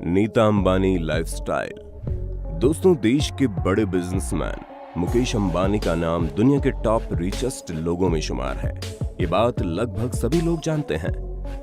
Nita Ambani lifestyle. दोस्तों, देश के बड़े बिजनेसमैन मुकेश अंबानी का नाम दुनिया के टॉप रिचेस्ट लोगों में शुमार है। ये बात लगभग सभी लोग जानते हैं।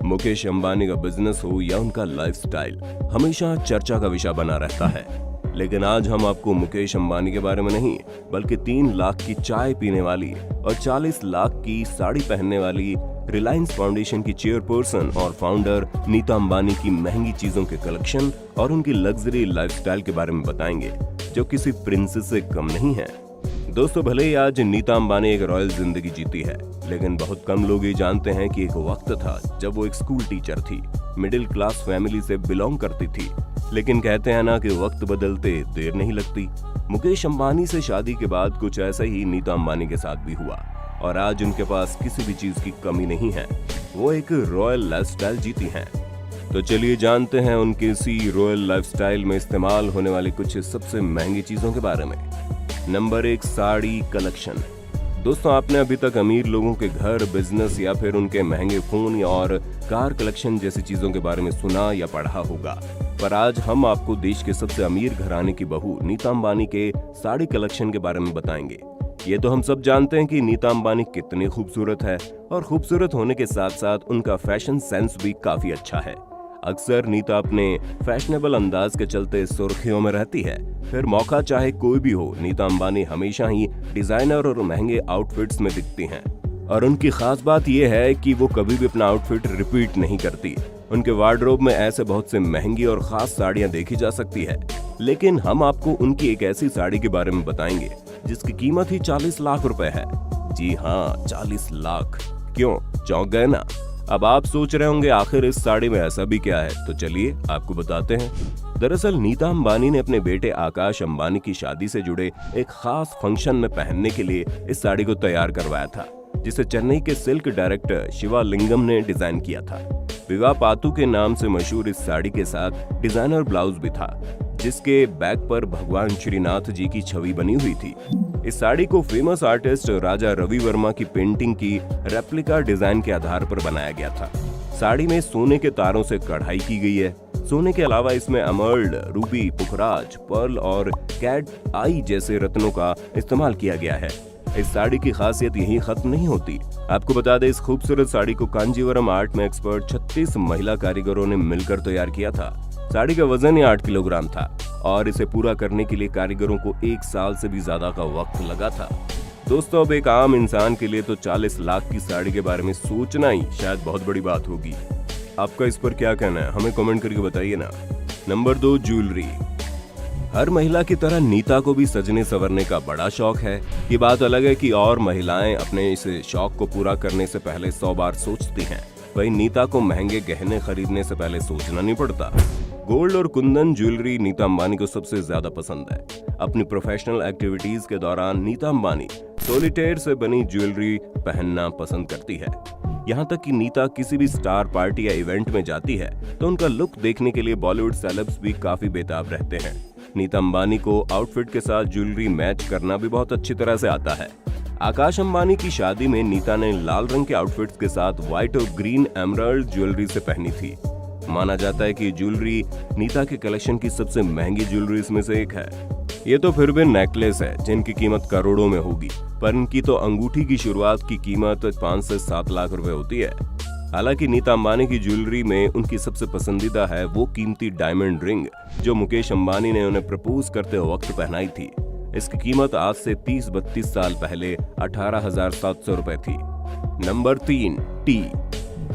मुकेश अंबानी का बिजनेस हो या उनका लाइफस्टाइल हमेशा चर्चा का विषय बना रहता है। लेकिन आज हम आपको मुकेश अंबानी के बारे में नहीं, बल्कि 3 लाख की चाय पीने वाली और 40 लाख की साड़ी पहनने वाली रिलायंस फाउंडेशन की चेयरपर्सन और फाउंडर नीता अंबानी की महंगी चीजों के कलेक्शन और उनकी लग्जरी लाइफस्टाइल के बारे में बताएंगे, जो किसी प्रिंसेस से कम नहीं है। दोस्तों, भले ही आज नीता अंबानी एक रॉयल जिंदगी जीती है, लेकिन बहुत कम लोग ये जानते हैं कि एक वक्त था जब वो एक स्कूल टीचर थी, मिडिल क्लास फैमिली से बिलोंग करती थी। लेकिन कहते हैं ना कि वक्त बदलते देर नहीं लगती। मुकेश अंबानी से शादी के बाद कुछ ऐसा ही नीता अंबानी के साथ भी हुआ और आज उनके पास किसी भी चीज की कमी नहीं है। वो एक रॉयल लाइफस्टाइल जीती हैं। तो चलिए जानते हैं उनके इसी रॉयल लाइफस्टाइल में इस्तेमाल होने वाली कुछ सबसे महंगी चीजों के बारे में। Number 1, sari collection. दोस्तों, आपने अभी तक अमीर लोगों के घर, बिजनेस या फिर उनके महंगे फोन और कार कलेक्शन जैसी चीजों के बारे में सुना या पढ़ा होगा, पर आज हम आपको देश के सबसे अमीर घराने की बहू नीता अंबानी के साड़ी कलेक्शन के बारे में बताएंगे। ये तो हम सब जानते हैं कि नीता अंबानी कितनी खूबसूरत है और खूबसूरत होने के साथ साथ उनका फैशन सेंस भी काफी अच्छा है। अक्सर नीता अपने फैशनेबल अंदाज के चलते सुर्खियों में रहती है। फिर मौका चाहे कोई भी हो, नीता अंबानी हमेशा ही डिजाइनर और महंगे आउटफिट्स में दिखती हैं। और उनकी खास बात यह है कि वो कभी भी अपना आउटफिट रिपीट नहीं करती। उनके वार्डरोब में ऐसे बहुत से महंगी और खास साड़ियां देखी जा सकती है। लेकिन हम आपको उनकी एक ऐसी साड़ी के बारे में बताएंगे जिसकी कीमत ही 40 लाख रुपए है। जी हाँ, 40 लाख। क्यों, चौंक गए ना? अब आप सोच रहे होंगे आखिर इस साड़ी में ऐसा भी क्या है, तो चलिए आपको बताते हैं। दरअसल नीता अंबानी ने अपने बेटे आकाश अंबानी की शादी से जुड़े एक खास फंक्शन में पहनने के लिए इस साड़ी को तैयार करवाया था, जिसे चेन्नई के सिल्क डायरेक्टर शिवालिंगम ने डिजाइन किया था। विवाह पातू के नाम से मशहूर इस साड़ी के साथ डिजाइनर ब्लाउज भी था, जिसके बैक पर भगवान श्रीनाथ जी की छवि बनी हुई थी। इस साड़ी को फेमस आर्टिस्ट राजा रवि वर्मा की पेंटिंग की रेप्लिका डिजाइन के आधार पर बनाया गया था। साड़ी में सोने के तारों से कढ़ाई की गई है। सोने के अलावा इसमें एमर्ल्ड, रूबी, पुखराज, पर्ल और कैट आई जैसे रत्नों का इस्तेमाल किया गया है। इस साड़ी की खासियत यहीं खत्म नहीं होती। आपको बता दें, इस खूबसूरत साड़ी को कांजीवरम आर्ट में एक्सपर्ट 36 महिला कारीगरों ने मिलकर तैयार किया था। साड़ी का वजन ही 8 किलोग्राम था और इसे पूरा करने के लिए कारीगरों को 1 साल से भी ज्यादा का वक्त लगा था। दोस्तों, अब एक आम इंसान के लिए तो 40 लाख की साड़ी के बारे में सोचना ही शायद बहुत बड़ी बात होगी। आपका इस पर क्या कहना है, हमें कमेंट करके बताइए ना। Number 2, jewellery. हर महिला की तरह नीता को भी सजने संवरने का बड़ा शौक है। ये बात अलग है कि और महिलाएं अपने इस शौक को पूरा करने से पहले 100 बार सोचती हैं। वहीं नीता को महंगे गहने खरीदने से पहले सोचना नहीं पड़ता। गोल्ड और कुंदन ज्वेलरी नीता अंबानी को सबसे ज्यादा पसंद है। अपनी प्रोफेशनल एक्टिविटीज के दौरान नीता अंबानी सोलिटेयर से बनी ज्वेलरी पहनना पसंद करती है। यहाँ तक कि नीता किसी भी स्टार पार्टी या इवेंट में जाती है तो उनका लुक देखने के लिए बॉलीवुड सेलेब्स भी काफी बेताब रहते हैं। नीता अंबानी को आउटफिट के साथ ज्वेलरी मैच करना भी बहुत अच्छी तरह से आता है। आकाश अंबानी की शादी में नीता ने लाल रंग के आउटफिट्स के साथ व्हाइट और ग्रीन एमराल्ड ज्वेलरी से पहनी थी। माना जाता है कि ज्वेलरी नीता के कलेक्शन की सबसे महंगी ज्वेलरी में से एक है। ये तो फिर भी नेकलेस है जिनकी कीमत करोड़ों में होगी, पर इनकी तो अंगूठी की शुरुआत की कीमत 5 से 7 लाख रुपए होती है। हालांकि नीता अंबानी की ज्वेलरी में उनकी सबसे पसंदीदा है वो कीमती डायमंड रिंग जो मुकेश अंबानी ने उन्हें प्रपोज करते वक्त पहनाई थी। इसकी कीमत आज से 30-32 साल पहले 18,700 रुपए थी। Number 3, T.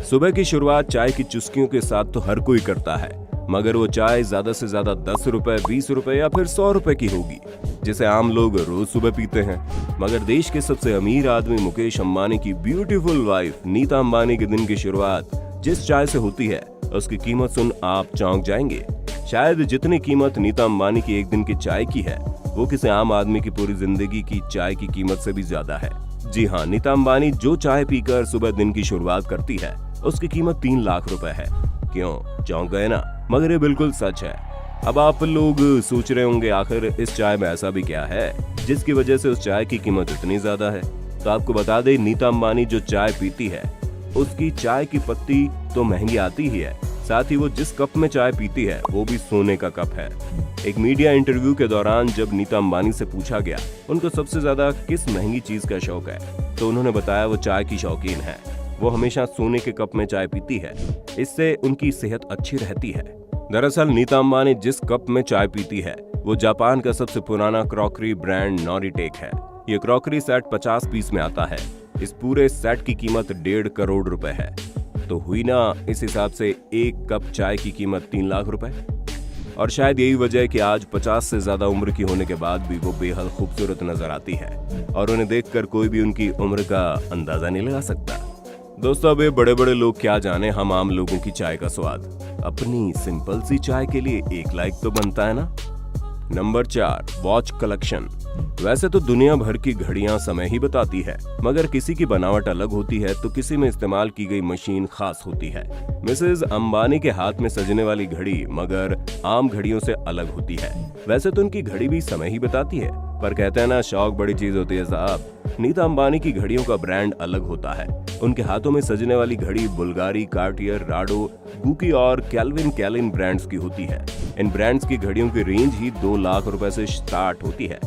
सुबह की शुरुआत चाय की चुस्कियों के साथ तो हर कोई करता है, मगर वो चाय ज्यादा से ज्यादा 10 रुपए, 20 रुपए या फिर 100 रुपए की होगी, जिसे आम लोग रोज सुबह पीते हैं। मगर देश के सबसे अमीर आदमी मुकेश अंबानी की ब्यूटीफुल वाइफ नीता अंबानी के दिन की शुरुआत जिस चाय से होती है, उसकी कीमत सुन आप चौंक जाएंगे। शायद जितनी कीमत नीता अंबानी की एक दिन की चाय की है, वो किसी आम आदमी की पूरी जिंदगी की चाय की कीमत से भी ज्यादा है। जी हाँ, नीता अंबानी जो चाय पीकर सुबह दिन की शुरुआत करती है, उसकी कीमत 3 लाख रुपए है। क्यों, चौंक गए ना? मगर ये बिल्कुल सच है। अब आप लोग सोच रहे होंगे आखिर इस चाय में ऐसा भी क्या है जिसकी वजह से उस चाय की कीमत इतनी ज्यादा है। तो आपको बता दें, नीता अंबानी जो चाय पीती है उसकी चाय की पत्ती तो महंगी आती ही है, साथ ही वो जिस कप में चाय पीती है वो भी सोने का कप है। एक मीडिया इंटरव्यू के दौरान जब नीता अंबानी से पूछा गया उनको सबसे ज्यादा किस महंगी चीज का शौक है, तो उन्होंने बताया वो चाय की शौकीन है। वो हमेशा सोने के कप में चाय पीती है, इससे उनकी सेहत अच्छी रहती है। दरअसल नीता अंबानी जिस कप में चाय पीती है वो जापान का सबसे पुराना क्रॉकरी ब्रांड नॉरिटेक है। ये क्रॉकरी सेट 50 पीस में आता है। इस पूरे सेट की कीमत 1.5 करोड़ रुपए है। तो हुई ना इस हिसाब से एक कप चाय की कीमत 3 लाख रुपए। और शायद यही वजह है कि आज 50 से ज्यादा उम्र की होने के बाद भी वो बेहद खूबसूरत नजर आती है और उन्हें देखकर कोई भी उनकी उम्र का अंदाजा नहीं लगा सकता। दोस्तों, अब ये बड़े बड़े लोग क्या जाने हम आम लोगों की चाय का स्वाद। अपनी सिंपल सी चाय के लिए 1 लाइक तो बनता है ना। Number 4, watch collection. वैसे तो दुनिया भर की घड़ियां समय ही बताती है, मगर किसी की बनावट अलग होती है तो किसी में इस्तेमाल की गई मशीन खास होती है। मिसेज अंबानी के हाथ में सजने वाली घड़ी मगर आम घड़ियों से अलग होती है। वैसे तो उनकी घड़ी भी समय ही बताती है, पर कहते हैं ना, शौक बड़ी चीज होती है साहब। नीता अंबानी की घड़ियों का ब्रांड अलग होता है। उनके हाथों में सजने वाली घड़ी बुल्गारी, कार्टियर, राडो, गुकी और कैल्विन कैलिन ब्रांड्स की होती है। इन ब्रांड्स की घड़ियों की रेंज ही 2 लाख रुपए से स्टार्ट होती है।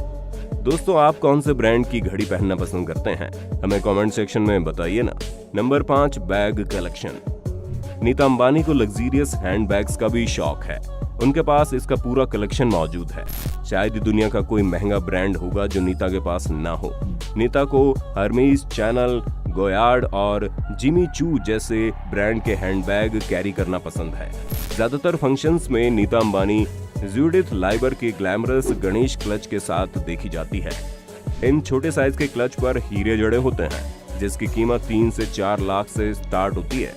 दोस्तों, आप कौन से ब्रांड की घड़ी पहनना पसंद करते हैं, हमें कमेंट सेक्शन में बताइए ना। Number 5, bag collection. Nita Ambani को लग्जरियस हैंडबैग्स का भी शौक है। उनके पास इसका पूरा कलेक्शन मौजूद है। शायद ही दुनिया का कोई महंगा ब्रांड होगा जो नीता के पास ना हो। नीता को हर्मेस, चैनल, गोयार्ड और जिमी चू जैसे ब्रांड के हैंडबैग कैरी करना पसंद है। ज्यादातर फंक्शंस में नीता अंबानी जूडिथ लाइबर के ग्लैमरस गणेश क्लच के साथ देखी जाती है। इन छोटे साइज के क्लच पर हीरे जड़े होते हैं, जिसकी कीमत 3 से 4 लाख से स्टार्ट होती है।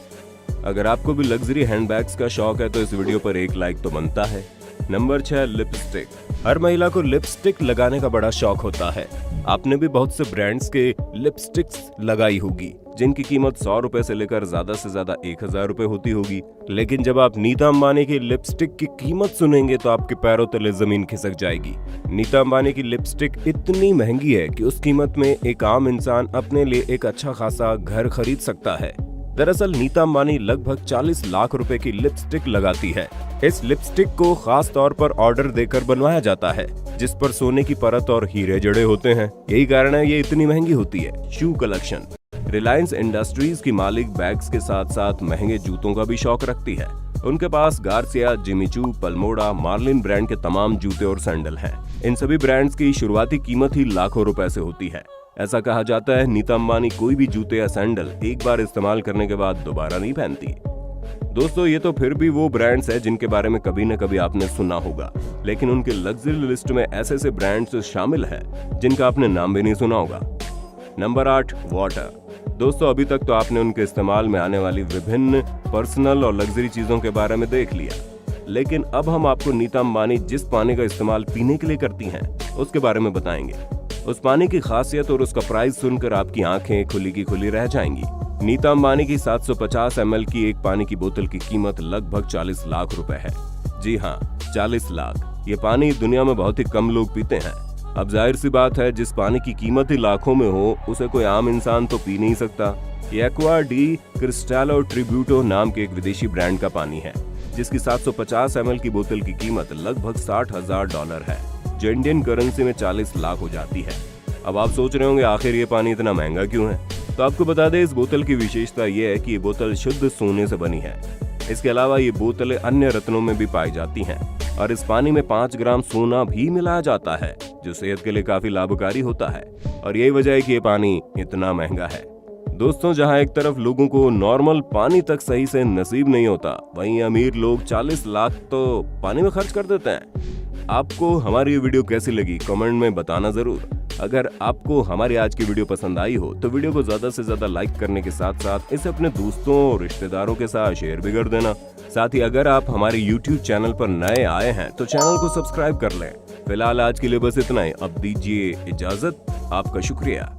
अगर आपको भी लग्जरी हैंडबैग्स का शौक है तो इस वीडियो पर 1 लाइक तो बनता है। Number 6, lipstick. हर महिला को लिपस्टिक लगाने का बड़ा शौक होता है। आपने भी बहुत से ब्रांड्स के लिपस्टिक्स लगाई होगी, जिनकी कीमत 100 रुपए से लेकर ज्यादा से ज्यादा 1000 रुपए होती होगी। लेकिन जब आप नीता अंबानी की लिपस्टिक की कीमत सुनेंगे तो आपके पैरों तले जमीन खिसक जाएगी। नीता अंबानी की लिपस्टिक इतनी महंगी है कि उस कीमत में एक आम इंसान अपने लिए एक अच्छा खासा घर खरीद सकता है। दरअसल नीता अंबानी लगभग 40 लाख रुपए की लिपस्टिक लगाती है। इस लिपस्टिक को खास तौर पर ऑर्डर देकर बनवाया जाता है, जिस पर सोने की परत और हीरे जड़े होते हैं। यही कारण है ये इतनी महंगी होती है। Shoe collection. रिलायंस इंडस्ट्रीज की मालिक बैग्स के साथ साथ महंगे जूतों का भी शौक रखती है। उनके पास Garcia, Jimmy Choo, पल्मोडा, Marlin brand के तमाम जूते और सैंडल हैं। इन सभी ब्रांड्स की शुरुआती कीमत ही लाखों रुपए से होती है। ऐसा कहा जाता है नीता अंबानी कोई भी जूते या सैंडल एक बार इस्तेमाल करने के बाद दोबारा नहीं पहनती। दोस्तों, ये तो फिर भी वो ब्रांड्स है जिनके बारे में कभी न कभी आपने सुना होगा, लेकिन उनके लग्जरी लिस्ट में ऐसे ऐसे ब्रांड्स शामिल है जिनका आपने नाम भी नहीं सुना होगा। Number 8, water. दोस्तों, अभी तक तो आपने उनके इस्तेमाल में आने वाली विभिन्न पर्सनल और लग्जरी चीजों के बारे में देख लिया, लेकिन अब हम आपको नीता अंबानी जिस पानी का इस्तेमाल पीने के लिए करती हैं उसके बारे में बताएंगे। उस पानी की खासियत और उसका प्राइस सुनकर आपकी आंखें खुली की खुली रह जाएंगी। नीता अंबानी की 750 ml की एक पानी की बोतल की कीमत लगभग 40 लाख रुपए है। जी हाँ, 40 लाख। ये पानी दुनिया में बहुत ही कम लोग पीते हैं। अब जाहिर सी बात है, जिस पानी की कीमत ही लाखों में हो उसे कोई आम इंसान तो पी नहीं सकता। ये एक्वा डी क्रिस्टालो ट्रिब्यूटो नाम के एक विदेशी ब्रांड का पानी है, जिसकी 750 ml की बोतल की कीमत लगभग $60,000 है, जो इंडियन करेंसी में 40 लाख हो जाती है। अब आप सोच रहे होंगे आखिर ये पानी इतना महंगा क्यों है? तो आपको बता दें, इस बोतल की विशेषता ये है कि ये बोतल शुद्ध सोने से बनी है। इसके अलावा ये बोतलें अन्य रत्नों में भी पाई जाती हैं और इस पानी में 5 ग्राम सोना भी मिलाया जाता है, जो सेहत के लिए काफी लाभकारी होता है। और यही वजह है कि ये पानी इतना महंगा है। दोस्तों, जहां एक तरफ लोगों को नॉर्मल पानी तक सही से नसीब नहीं होता, वहीं अमीर लोग 40 लाख तो पानी में खर्च कर देते हैं। आपको हमारी ये वीडियो कैसी लगी कमेंट में बताना जरूर। अगर आपको हमारी आज की वीडियो पसंद आई हो तो वीडियो को ज्यादा से ज्यादा लाइक करने के साथ साथ इसे अपने दोस्तों और रिश्तेदारों के साथ शेयर भी कर देना। साथ ही अगर आप हमारे YouTube चैनल पर नए आए हैं तो चैनल को सब्सक्राइब कर लें। फिलहाल आज के लिए बस इतना ही। अब दीजिए इजाजत। आपका शुक्रिया।